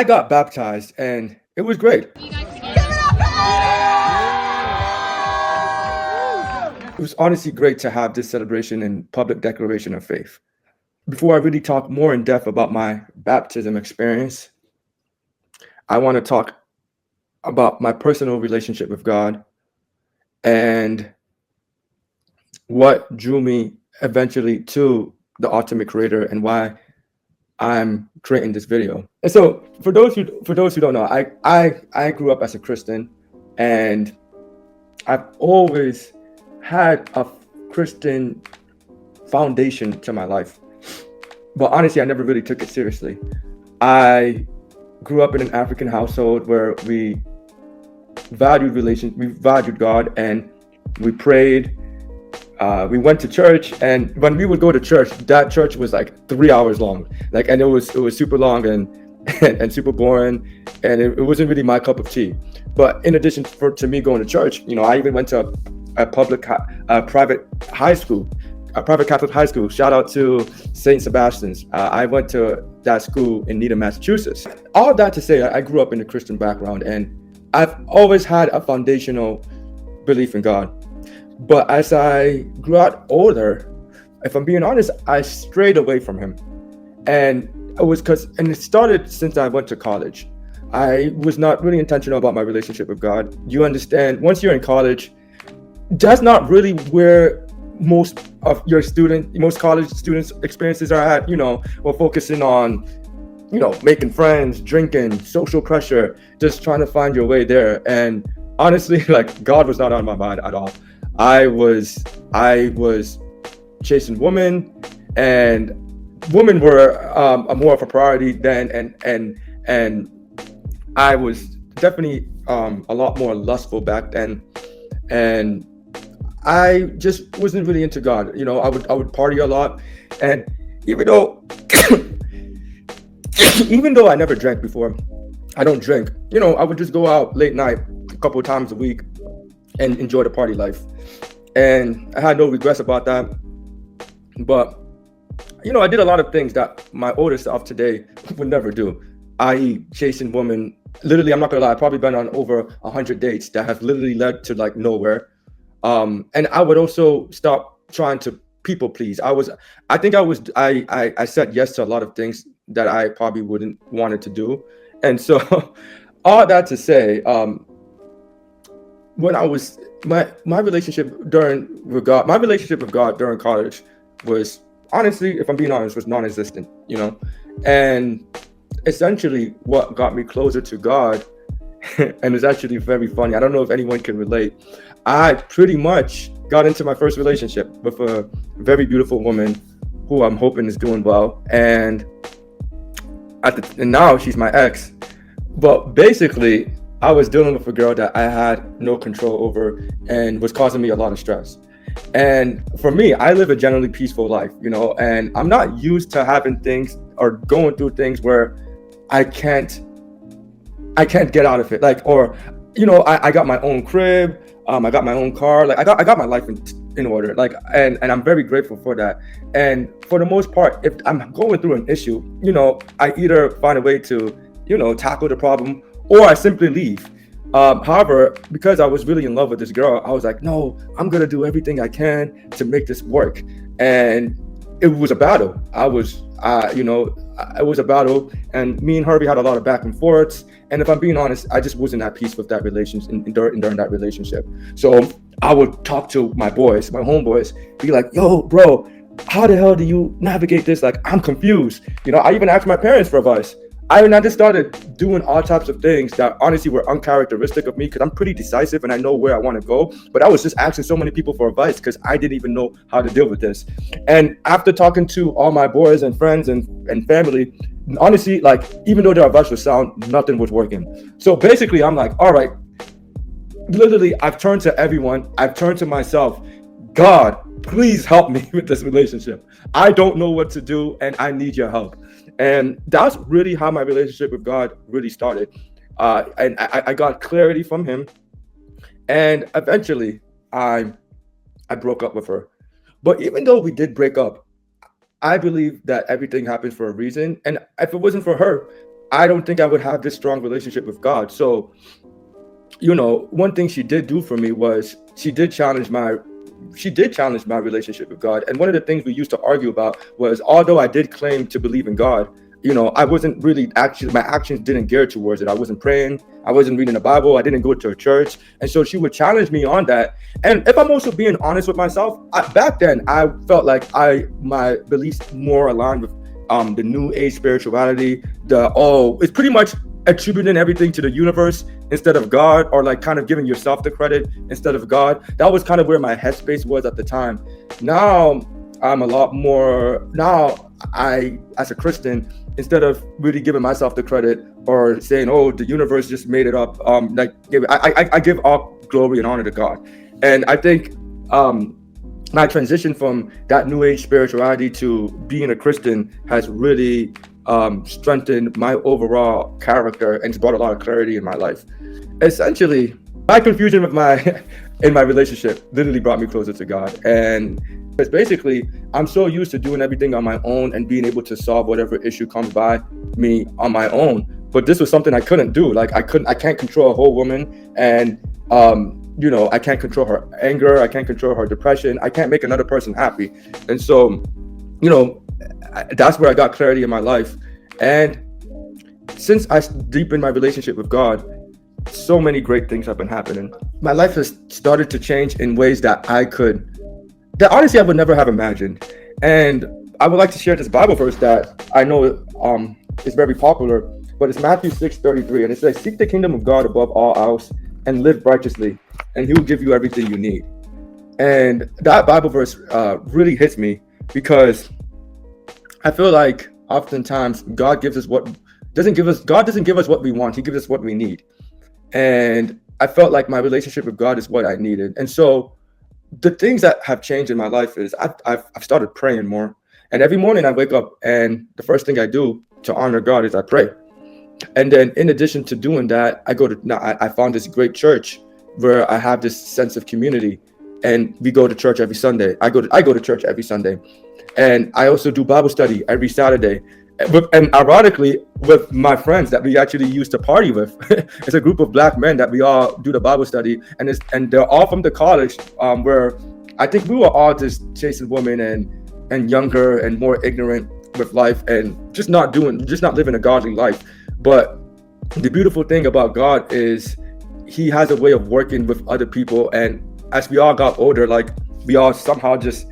I got baptized and it was great. It was honestly great to have this celebration and public declaration of faith. Before I really talk more in depth about my baptism experience, I want to talk about my personal relationship with God and what drew me eventually to the ultimate creator and why I'm creating this video. And so for those who don't know, I grew up as a Christian, and I've always had a Christian foundation to my life. But honestly, I never really took it seriously. I grew up in an African household where we valued God, and we prayed. We went to church, and when we would go to church, that church was like 3 hours long, and it was super long and super boring, and it wasn't really my cup of tea. But in addition to me going to church, I even went to a private high school, a private Catholic high school. Shout out to St. Sebastian's. I went to that school in Needham, Massachusetts. All that to say, I grew up in a Christian background, and I've always had a foundational belief in God. But as I grew out older, if I'm being honest, I strayed away from him. And it started since I went to college. I was not really intentional about my relationship with God. You understand, once you're in college, that's not really where most college students' experiences are at. We're focusing on, making friends, drinking, social pressure, just trying to find your way there. And honestly, God was not on my mind at all. I was chasing women, and women were more of a priority then, and I was definitely a lot more lustful back then, and I just wasn't really into God. I would party a lot, and even though even though I never drank before, I don't drink. I would just go out late night a couple of times a week and enjoy the party life. And I had no regrets about that. But, I did a lot of things that my older self today would never do, i.e. chasing women. Literally, I'm not gonna lie, I've probably been on over 100 dates that have literally led to nowhere. And I would also stop trying to people please. I said yes to a lot of things that I probably wouldn't wanted to do. And so all that to say, when I was my relationship with God during college was, honestly, if I'm being honest, was non-existent, and essentially what got me closer to God, and it's actually very funny. I don't know if anyone can relate. I pretty much got into my first relationship with a very beautiful woman who I'm hoping is doing well, and now she's my ex. But basically, I was dealing with a girl that I had no control over and was causing me a lot of stress. And for me, I live a generally peaceful life, and I'm not used to having things or going through things where I can't get out of it. I got my own crib, I got my own car, I got my life in order, and I'm very grateful for that. And for the most part, if I'm going through an issue, I either find a way to, tackle the problem, or I simply leave. However, because I was really in love with this girl, I was like, no, I'm gonna do everything I can to make this work. And it was a battle. It was a battle, and me and her, we had a lot of back and forths. And if I'm being honest, I just wasn't at peace with that relationship during that relationship. So I would talk to my boys, my homeboys, be like, yo, bro, how the hell do you navigate this? I'm confused. I even asked my parents for advice. I just started doing all types of things that honestly were uncharacteristic of me, because I'm pretty decisive and I know where I want to go. But I was just asking so many people for advice because I didn't even know how to deal with this. And after talking to all my boys and friends and family, honestly, even though their advice was sound, nothing was working. So basically, I'm like, all right, literally, I've turned to everyone. I've turned to myself. God, please help me with this relationship. I don't know what to do, and I need your help. And that's really how my relationship with God really started. And I got clarity from him. And eventually, I broke up with her. But even though we did break up, I believe that everything happens for a reason. And if it wasn't for her, I don't think I would have this strong relationship with God. So, one thing she did do for me was she did challenge my relationship with God. And one of the things we used to argue about was, although I did claim to believe in God, I wasn't really actually, my actions didn't gear towards it. I wasn't praying, I wasn't reading the Bible, I didn't go to a church. And so she would challenge me on that. And if I'm also being honest with myself, back then I felt like my beliefs more aligned with the new age spirituality. It's pretty much attributing everything to the universe instead of God, or like kind of giving yourself the credit instead of God. That was kind of where my headspace was at the time. Now I'm a lot more, now I, as a Christian, instead of really giving myself the credit or saying, oh, the universe just made it up, I give all glory and honor to God. And I think my transition from that new age spirituality to being a Christian has really strengthened my overall character, and it's brought a lot of clarity in my life. Essentially, my confusion with in my relationship literally brought me closer to God. And it's basically, I'm so used to doing everything on my own and being able to solve whatever issue comes by me on my own. But this was something I couldn't do. Like I can't control a whole woman, and I can't control her anger, I can't control her depression, I can't make another person happy. And so, that's where I got clarity in my life. And since I deepened my relationship with God, so many great things have been happening. My life has started to change in ways that honestly I would never have imagined. And I would like to share this Bible verse that I know is very popular, but it's Matthew 6:33, and it says, "Seek the kingdom of God above all else and live righteously, and He will give you everything you need." And that Bible verse really hits me, because I feel like oftentimes God doesn't give us what we want. He gives us what we need. And I felt like my relationship with God is what I needed. And so the things that have changed in my life is I've started praying more. And every morning I wake up, and the first thing I do to honor God is I pray. And then in addition to doing that, I found this great church where I have this sense of community, and we go to church every Sunday. I go to church every Sunday. And I also do Bible study every Saturday. And ironically, with my friends that we actually used to party with, it's a group of Black men that we all do the Bible study, and they're all from the college, where I think we were all just chasing women and younger and more ignorant with life, and just not living a godly life. But the beautiful thing about God is He has a way of working with other people, and as we all got older, like we all somehow just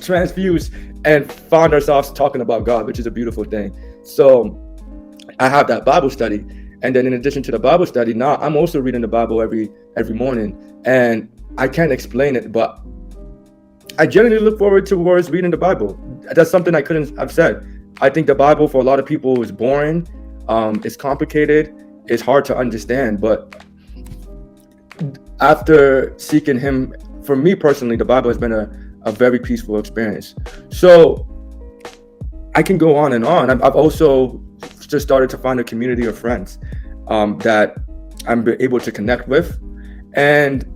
transfused and found ourselves talking about God, which is a beautiful thing. So I have that Bible study, and then in addition to the Bible study, now I'm also reading the Bible every morning. And I can't explain it, but I generally look forward towards reading the Bible. That's something I couldn't have said. I think the Bible for a lot of people is boring, it's complicated, it's hard to understand. But after seeking Him, for me personally, the Bible has been a very peaceful experience. So I can go on and on. I've also just started to find a community of friends that I'm able to connect with. And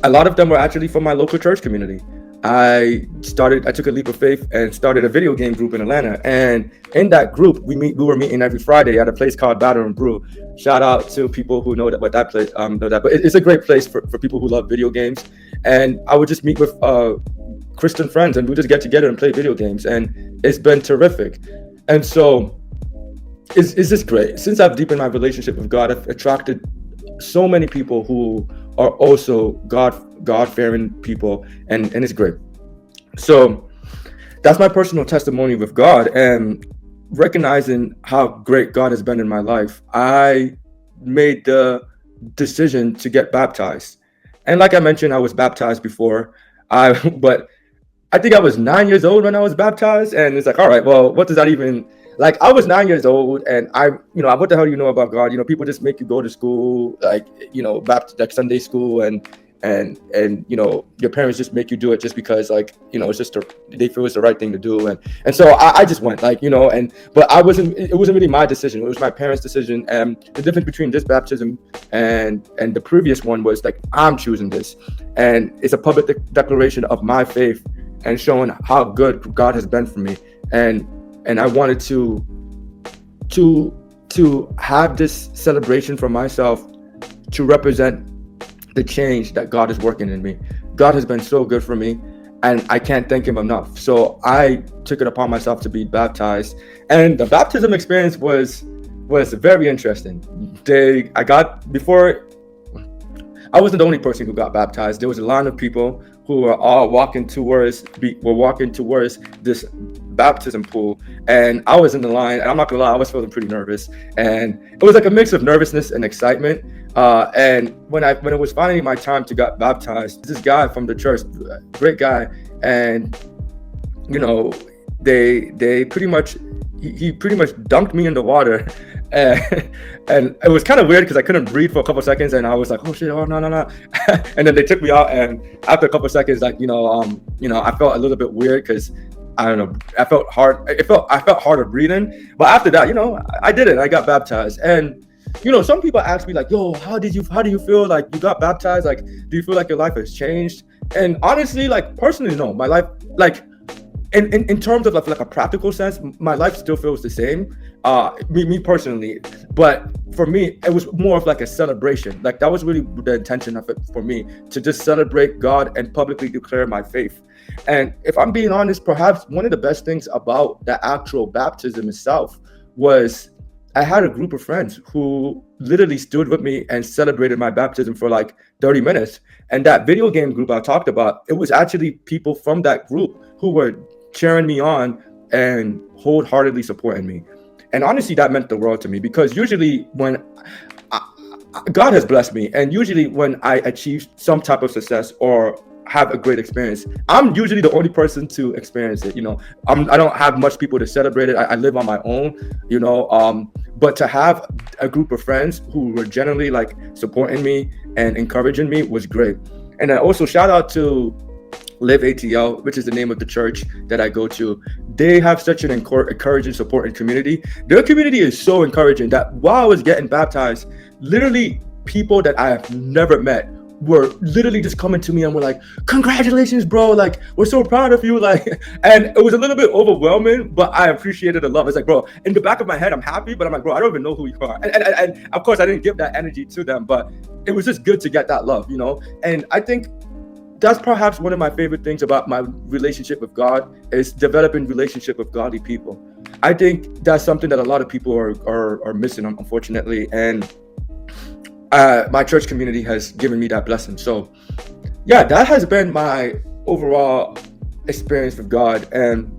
a lot of them were actually from my local church community. I took a leap of faith and started a video game group in Atlanta. And in that group, we were meeting every Friday at a place called Batter and Brew. Shout out to people who know what that place, know that. But it's a great place for people who love video games. And I would just meet with Christian friends, and we just get together and play video games. And it's been terrific. And so it's just great. Since I've deepened my relationship with God, I've attracted so many people who are also God-fearing people, and it's great. So that's my personal testimony with God, and recognizing how great God has been in my life, I made the decision to get baptized. And like I mentioned, I was baptized before, but I think I was 9 years old when I was baptized, and it's like, all right, well, what does that even, like, I was 9 years old, and what the hell do you know about God? People just make you go to school, like Sunday school, and your parents just make you do it just because, it's just they feel it's the right thing to do, and so I just went, but it wasn't really my decision. It was my parents' decision. And the difference between this baptism and the previous one was, like, I'm choosing this, and it's a public declaration of my faith and showing how good God has been for me. And I wanted to to have this celebration for myself to represent the change that God is working in me. God has been so good for me, and I can't thank him enough. So I took it upon myself to be baptized, and the baptism experience was very interesting. I wasn't the only person who got baptized. There was a line of people who were all walking towards this baptism pool, and I was in the line. And I'm not gonna lie, I was feeling pretty nervous, and it was like a mix of nervousness and excitement. And when it was finally my time to get baptized, this guy from the church, great guy, and you know, they pretty much he pretty much dunked me in the water. And it was kind of weird because I couldn't breathe for a couple of seconds, and I was like, oh shit, oh no. And then they took me out, and after a couple of seconds, like, I felt a little bit weird because I don't know, I felt harder breathing. But after that, I did it. I got baptized. And some people ask me like, yo, how do you feel like you got baptized? Like, do you feel like your life has changed? And honestly, like, personally, no, my life, like, in terms of like a practical sense, my life still feels the same, me personally. But for me, it was more of like a celebration. Like, that was really the intention of it for me, to just celebrate God and publicly declare my faith. And if I'm being honest, perhaps one of the best things about the actual baptism itself was I had a group of friends who literally stood with me and celebrated my baptism for like 30 minutes. And that video game group I talked about, it was actually people from that group who were cheering me on and wholeheartedly supporting me. And honestly, that meant the world to me, because usually when God has blessed me, and usually when I achieve some type of success or have a great experience, I'm usually the only person to experience it. I don't have much people to celebrate it. I live on my own, but to have a group of friends who were generally like supporting me and encouraging me was great. And I also shout out to Live ATL, which is the name of the church that I go to. They have such an encouraging, supporting community. Their community is so encouraging that while I was getting baptized, literally people that I have never met were literally just coming to me and were like, congratulations, bro, like, we're so proud of you, like. And it was a little bit overwhelming, but I appreciated the love. It's like, bro, in the back of my head, I'm happy, but I'm like, bro, I don't even know who you are. And of course I didn't give that energy to them, but it was just good to get that love, And I think that's perhaps one of my favorite things about my relationship with God, is developing relationship with godly people. I think that's something that a lot of people are missing, unfortunately. And my church community has given me that blessing. So yeah, that has been my overall experience with God. And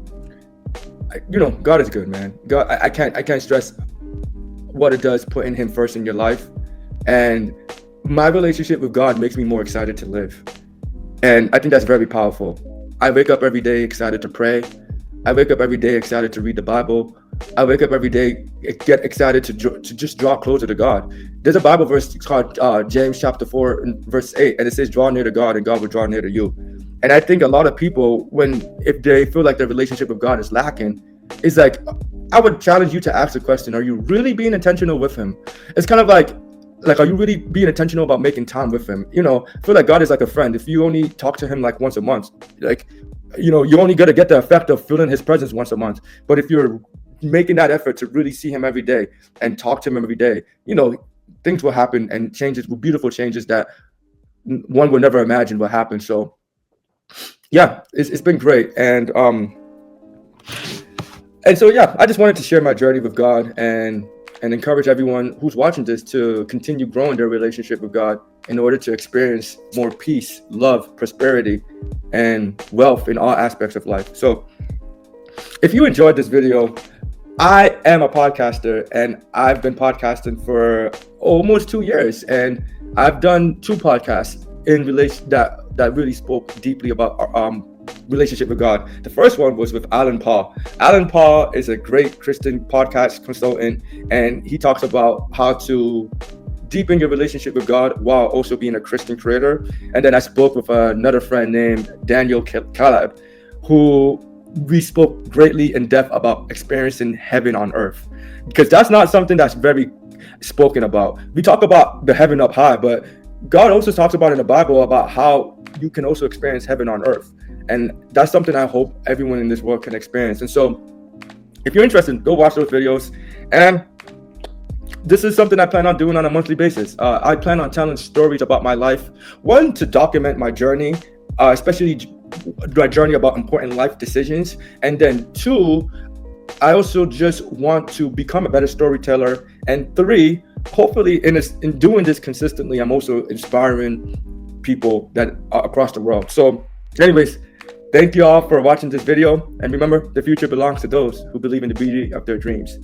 God is good, man. God, I can't stress what it does putting him first in your life. And my relationship with God makes me more excited to live. And I think that's very powerful. I wake up every day excited to pray. I wake up every day excited to read the Bible. I wake up every day, get excited to just draw closer to God. There's a Bible verse called James chapter 4 and verse 8, and it says, draw near to God and God will draw near to you. And I think a lot of people, if they feel like their relationship with God is lacking, it's like, I would challenge you to ask the question, are you really being intentional with him? It's kind of like, are you really being intentional about making time with him? I feel like God is like a friend. If you only talk to him like once a month, like, you're only going to get the effect of feeling his presence once a month. But if you're making that effort to really see him every day and talk to him every day, things will happen, and beautiful changes that one would never imagine will happen. So yeah, it's been great. And so yeah, I just wanted to share my journey with God and encourage everyone who's watching this to continue growing their relationship with God in order to experience more peace, love, prosperity, and wealth in all aspects of life. So if you enjoyed this video, I am a podcaster, and I've been podcasting for almost 2 years, and I've done 2 podcasts in relation that really spoke deeply about relationship with God. The first one was with Alan Paul. Alan Paul is a great Christian podcast consultant, and he talks about how to deepen your relationship with God while also being a Christian creator. And then I spoke with another friend named Daniel Caleb, who we spoke greatly in depth about experiencing heaven on earth, because that's not something that's very spoken about. We talk about the heaven up high, but God also talks about in the Bible about how you can also experience heaven on earth. And that's something I hope everyone in this world can experience. And so if you're interested, go watch those videos. And this is something I plan on doing on a monthly basis. I plan on telling stories about my life, one, to document my journey, especially my journey about important life decisions, and then two, I also just want to become a better storyteller, and three, hopefully in doing this consistently, I'm also inspiring people that are across the world. So, anyways, thank you all for watching this video, and remember, the future belongs to those who believe in the beauty of their dreams.